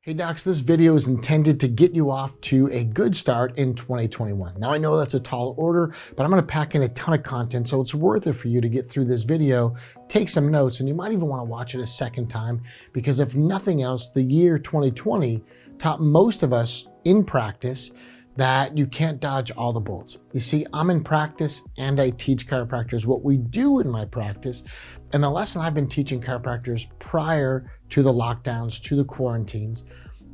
Hey docs, this video is intended to get you off to a good start in 2021. Now I know that's a tall order, but I'm going to pack in a ton of content, so it's worth it for you to get through this video, take some notes, and you might even want to watch it a second time, because if nothing else, the year 2020 taught most of us in practice that you can't dodge all the bullets. You see, I'm in practice and I teach chiropractors what we do in my practice. And the lesson I've been teaching chiropractors prior to the lockdowns, to the quarantines,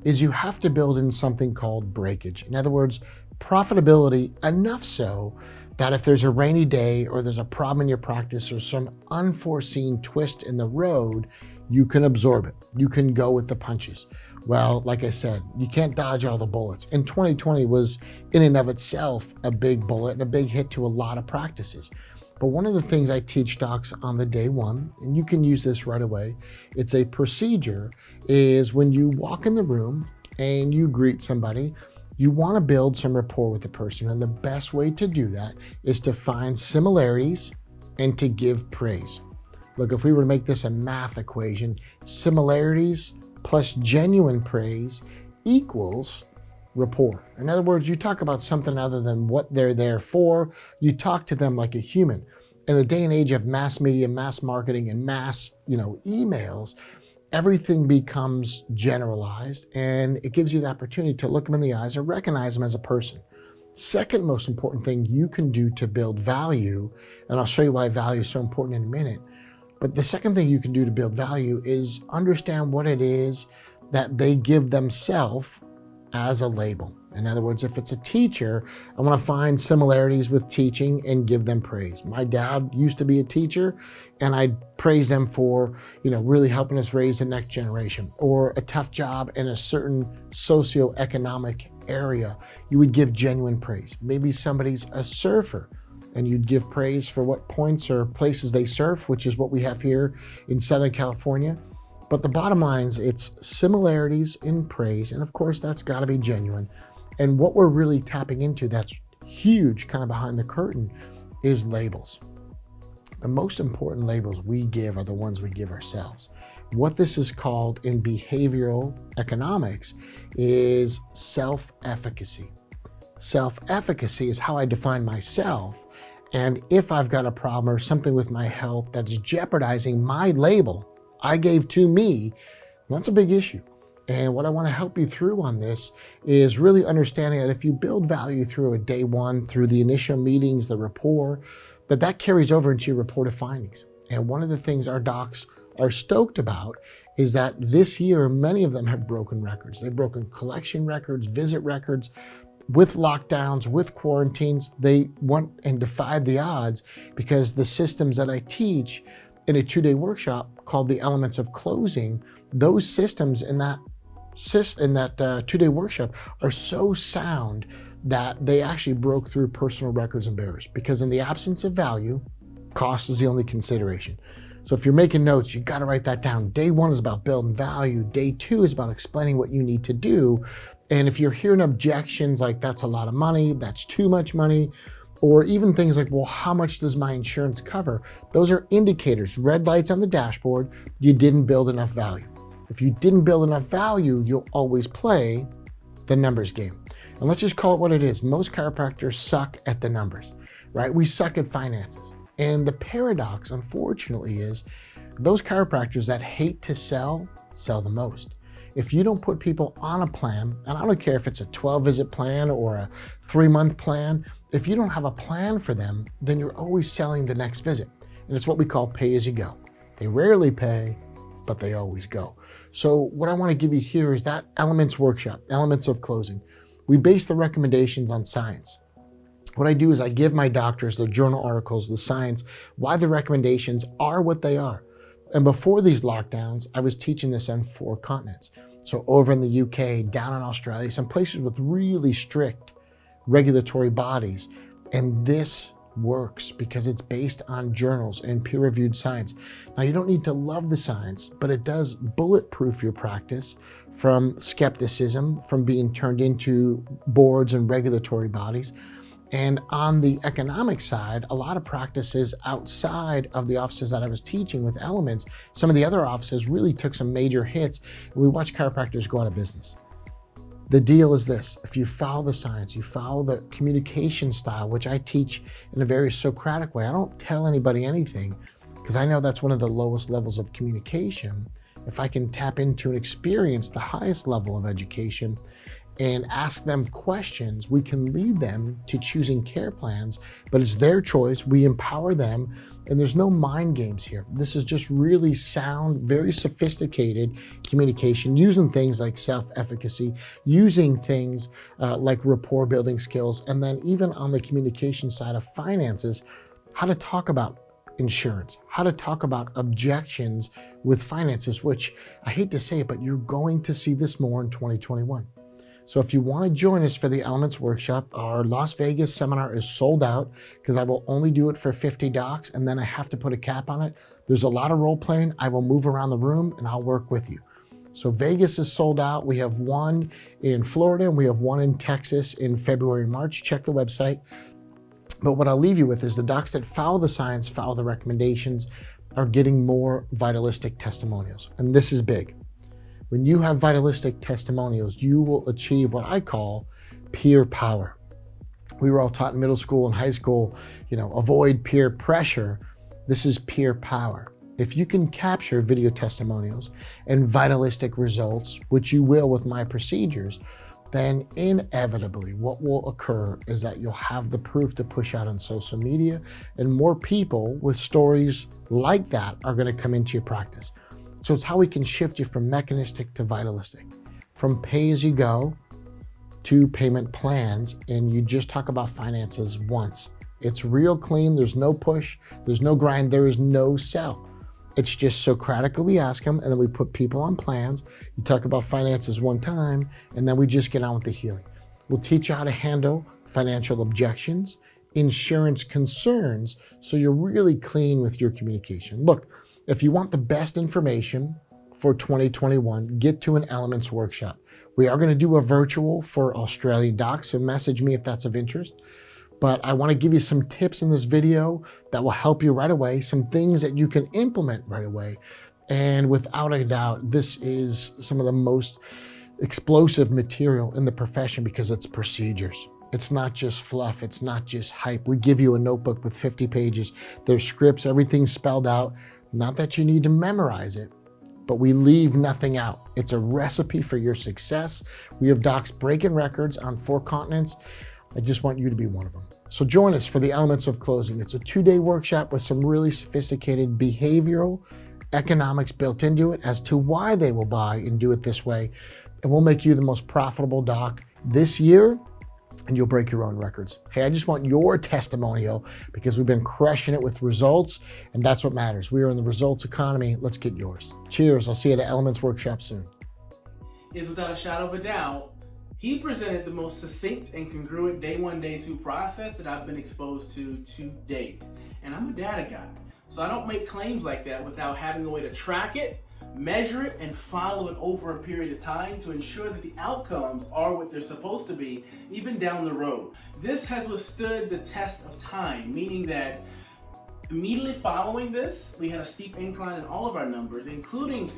is you have to build in something called breakage. In other words, profitability enough so that if there's a rainy day or there's a problem in your practice or some unforeseen twist in the road, you can absorb it. You can go with the punches. Well, like I said, you can't dodge all the bullets. And 2020 was in and of itself a big bullet and a big hit to a lot of practices. But one of the things I teach docs on the day one, and you can use this right away, it's a procedure, is when you walk in the room and you greet somebody, you want to build some rapport with the person. And the best way to do that is to find similarities and to give praise. Look, if we were to make this a math equation, similarities plus genuine praise equals rapport. In other words, you talk about something other than what they're there for. You talk to them like a human. In the day and age of mass media, mass marketing, and mass, emails, everything becomes generalized, and it gives you the opportunity to look them in the eyes or recognize them as a person. Second most important thing you can do to build value, and I'll show you why value is so important in a minute, but the second thing you can do to build value is understand what it is that they give themselves as a label. In other words, if it's a teacher, I want to find similarities with teaching and give them praise. My dad used to be a teacher, and I'd praise them for, really helping us raise the next generation, or a tough job in a certain socioeconomic area. You would give genuine praise. Maybe somebody's a surfer, and you'd give praise for what points or places they surf, which is what we have here in Southern California. But the bottom line is it's similarities in praise, and of course that's got to be genuine. And what we're really tapping into that's huge, kind of behind the curtain, is labels. The most important labels we give are the ones we give ourselves. What this is called in behavioral economics is self-efficacy. Self-efficacy is how I define myself. And if I've got a problem or something with my health that's jeopardizing my label I gave to me, that's a big issue. And what I want to help you through on this is really understanding that if you build value through a day one, through the initial meetings, the rapport, that carries over into your reported findings. And one of the things our docs are stoked about is that this year, many of them have broken records. They've broken collection records, visit records. With lockdowns, with quarantines, they went and defied the odds because the systems that I teach in a 2-day workshop called the Elements of Closing, those systems in that 2-day workshop are so sound that they actually broke through personal records and barriers, because in the absence of value, cost is the only consideration. So if you're making notes, you got to write that down. Day one is about building value. Day two is about explaining what you need to do. And if you're hearing objections like that's a lot of money, that's too much money, or even things like, well, how much does my insurance cover? Those are indicators, red lights on the dashboard. You didn't build enough value. If you didn't build enough value, you'll always play the numbers game. And let's just call it what it is. Most chiropractors suck at the numbers, right? We suck at finances. And the paradox, unfortunately, is those chiropractors that hate to sell the most. If you don't put people on a plan, and I don't care if it's a 12-visit plan or a 3-month plan, if you don't have a plan for them, then you're always selling the next visit. And it's what we call pay as you go. They rarely pay, but they always go. So what I want to give you here is that Elements workshop, Elements of Closing. We base the recommendations on science. What I do is I give my doctors the journal articles, the science, why the recommendations are what they are. And before these lockdowns, I was teaching this on 4 continents. So over in the UK, down in Australia, some places with really strict regulatory bodies. And this works because it's based on journals and peer-reviewed science. Now, you don't need to love the science, but it does bulletproof your practice from skepticism, from being turned into boards and regulatory bodies. And on the economic side, a lot of practices outside of the offices that I was teaching with elements, some of the other offices really took some major hits. We watched chiropractors go out of business. The deal is this: if you follow the science, you follow the communication style, which I teach in a very Socratic way. I don't tell anybody anything because I know that's one of the lowest levels of communication. If I can tap into and experience the highest level of education and ask them questions, we can lead them to choosing care plans, but it's their choice. We empower them, and there's no mind games here. This is just really sound, very sophisticated communication, using things like self-efficacy, using things like rapport building skills, and then even on the communication side of finances, how to talk about insurance, how to talk about objections with finances, which I hate to say it, but you're going to see this more in 2021. So if you want to join us for the Elements Workshop, our Las Vegas seminar is sold out because I will only do it for 50 docs, and then I have to put a cap on it. There's a lot of role playing. I will move around the room and I'll work with you. So Vegas is sold out. We have one in Florida and we have one in Texas in February, March. Check the website. But what I'll leave you with is the docs that follow the science, follow the recommendations, are getting more vitalistic testimonials. And this is big. When you have vitalistic testimonials, you will achieve what I call peer power. We were all taught in middle school and high school, avoid peer pressure. This is peer power. If you can capture video testimonials and vitalistic results, which you will with my procedures, then inevitably what will occur is that you'll have the proof to push out on social media, and more people with stories like that are going to come into your practice. So it's how we can shift you from mechanistic to vitalistic, from pay-as-you-go to payment plans, and you just talk about finances once. It's real clean. There's no push. There's no grind. There is no sell. It's just Socratically we ask them, and then we put people on plans. You talk about finances one time, and then we just get on with the healing. We'll teach you how to handle financial objections, insurance concerns, so you're really clean with your communication. Look, if you want the best information for 2021, get to an Elements Workshop. We are going to do a virtual for Australian docs, so message me if that's of interest. But I want to give you some tips in this video that will help you right away, some things that you can implement right away. And without a doubt, this is some of the most explosive material in the profession because it's procedures. It's not just fluff. It's not just hype. We give you a notebook with 50 pages. There's scripts, everything's spelled out. Not that you need to memorize it, but we leave nothing out. It's a recipe for your success. We have docs breaking records on 4 continents. I just want you to be one of them. So join us for the Elements of Closing. It's a 2-day workshop with some really sophisticated behavioral economics built into it as to why they will buy and do it this way. And we'll make you the most profitable doc this year, and you'll break your own records. Hey, I just want your testimonial because we've been crushing it with results, and that's what matters. We are in the results economy. Let's get yours. Cheers. I'll see you at the Elements Workshop soon. Is without a shadow of a doubt, he presented the most succinct and congruent day 1, day 2 process that I've been exposed to date. And I'm a data guy, so I don't make claims like that without having a way to track it, measure it, and follow it over a period of time to ensure that the outcomes are what they're supposed to be, even down the road. This has withstood the test of time, meaning that immediately following this, we had a steep incline in all of our numbers, including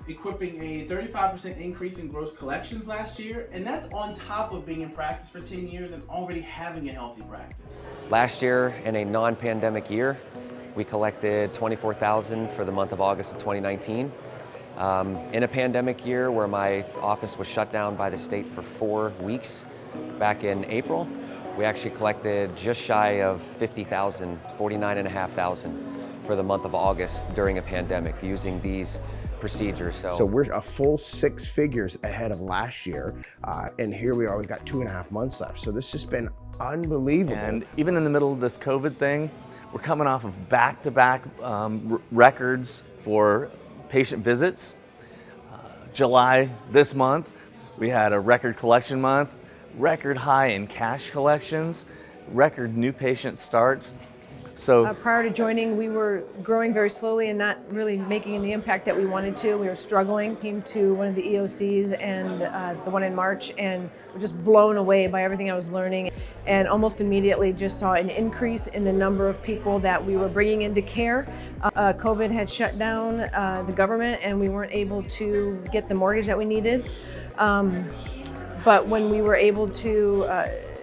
equipping a 35% increase in gross collections last year, and that's on top of being in practice for 10 years and already having a healthy practice. Last year, in a non-pandemic year, we collected $24,000 for the month of August of 2019. In a pandemic year where my office was shut down by the state for 4 weeks back in April, we actually collected just shy of $50,000, $49,500 for the month of August during a pandemic using these procedures. So we're a full 6 figures ahead of last year, and here we are, we've got 2.5 months left. So this has been unbelievable. And even in the middle of this COVID thing, we're coming off of back-to-back records for patient visits. July this month, we had a record collection month, record high in cash collections, record new patient starts. So Prior to joining, we were growing very slowly and not really making the impact that we wanted to. We were struggling. Came to one of the EOCs and the one in March, and were just blown away by everything I was learning. And almost immediately just saw an increase in the number of people that we were bringing into care. COVID had shut down the government, and we weren't able to get the mortgage that we needed. But when we were able to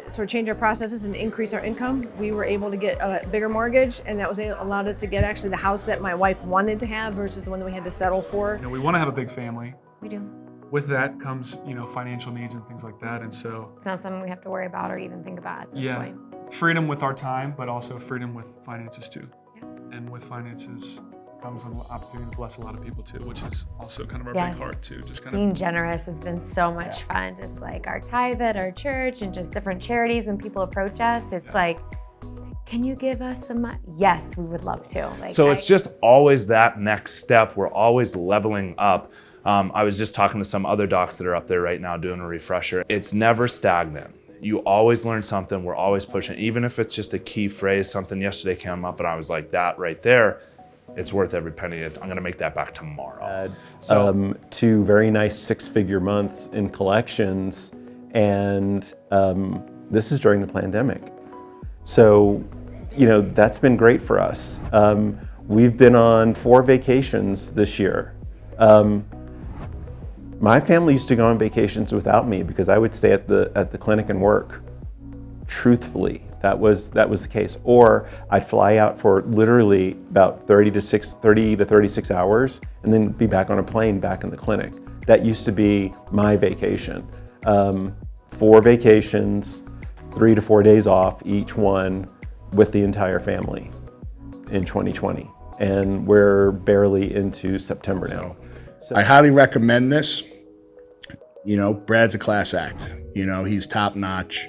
sort of change our processes and increase our income, we were able to get a bigger mortgage, and that allowed us to get actually the house that my wife wanted to have versus the one that we had to settle for. You know, we want to have a big family. We do. With that comes, you know, financial needs and things like that, and so It's not something we have to worry about or even think about at this point. Freedom with our time, but also freedom with finances too. Yeah. And with finances comes an opportunity to bless a lot of people too, which is also kind of our big heart too. Just kind Being of generous has been so much fun. Just like our tithe at our church and just different charities. When people approach us, it's like, can you give us some money? Yes, we would love to. Like, so it's just always that next step. We're always leveling up. I was just talking to some other docs that are up there right now doing a refresher. It's never stagnant. You always learn something. We're always pushing, even if it's just a key phrase. Something yesterday came up and I was like, that right there, it's worth every penny. I'm gonna make that back tomorrow. So 2 very nice 6-figure months in collections, and this is during the pandemic. So, you know, that's been great for us. We've been on 4 vacations this year. My family used to go on vacations without me because I would stay at the clinic and work. Truthfully, that was the case. Or I'd fly out for literally about 30 to 36 hours and then be back on a plane back in the clinic. That used to be my vacation. 4 vacations, 3 to 4 days off each one with the entire family in 2020. And we're barely into September now. So I highly recommend this. You know, Brad's a class act. You know, he's top notch.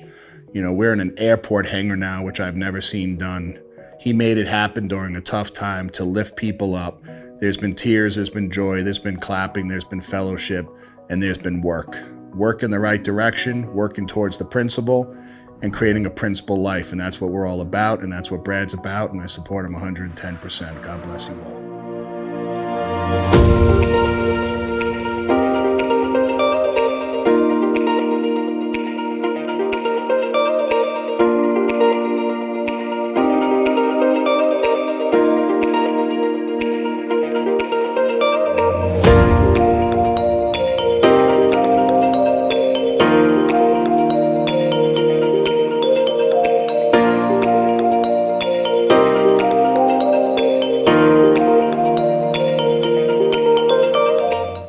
You know, we're in an airport hangar now, which I've never seen done. He made it happen during a tough time to lift people up. There's been tears, there's been joy, there's been clapping, there's been fellowship, and there's been work. Work in the right direction, working towards the principle, and creating a principle life. And that's what we're all about, and that's what Brad's about, and I support him 110%. God bless you all.